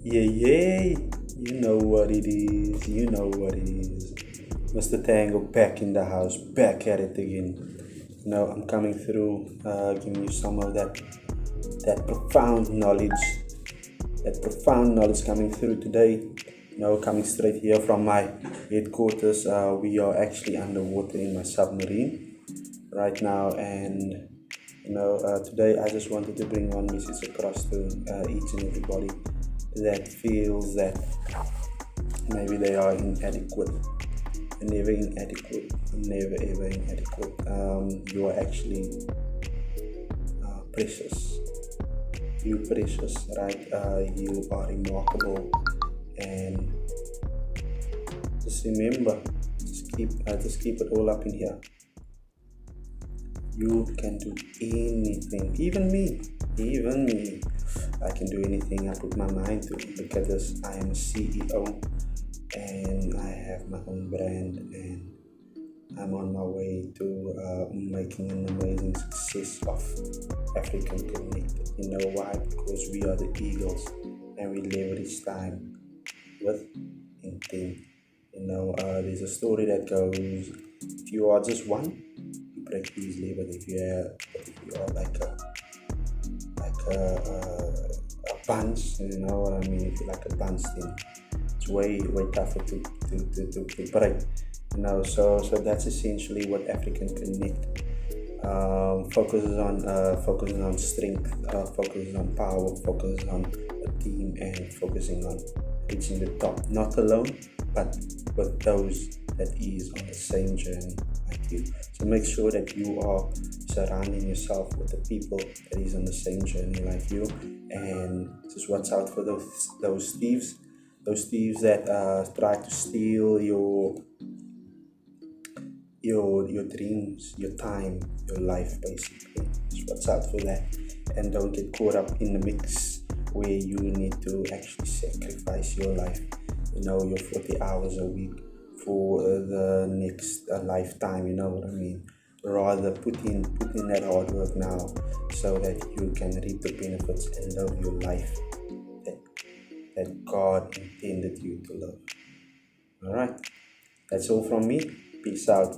Yeah, you know what it is. You know what it is. Mr. Tango back in the house, back at it again. I'm coming through, giving you some of that profound knowledge, coming through today. Coming straight here from my headquarters. We are actually underwater in my submarine right now, and today I just wanted to bring one message across to each and everybody that feels that maybe they are inadequate. Never inadequate. Never ever inadequate. You are actually precious. You precious, right? You are remarkable, and just remember, just keep it all up in here. You can do anything, even me. I can do anything I put my mind to. Look at this. I am a CEO, and I have my own brand, and I'm on my way to making an amazing success of African Connect. You know why? Because we are the Eagles, and we leverage time with intent. There's a story that goes: if you are just one, you break easily, but if you are like a bunch, you know what I mean? If you're like a bunch, then it's way tougher to break. So that's essentially what African Connect focuses on strength, focuses on power, focuses on a team, and focusing on reaching the top, not alone, but with those that is on the same journey like you. So make sure that you are surrounding yourself with the people that is on the same journey like you, and just watch out for those thieves that try to steal your dreams, your time, your life, basically. Just watch out for that, and don't get caught up in the mix where you need to actually sacrifice your life, your 40 hours a week for the next lifetime. You know what I mean? Rather put in that hard work now, so that you can reap the benefits and live your life that God intended you to live. All right, that's all from me. Peace out.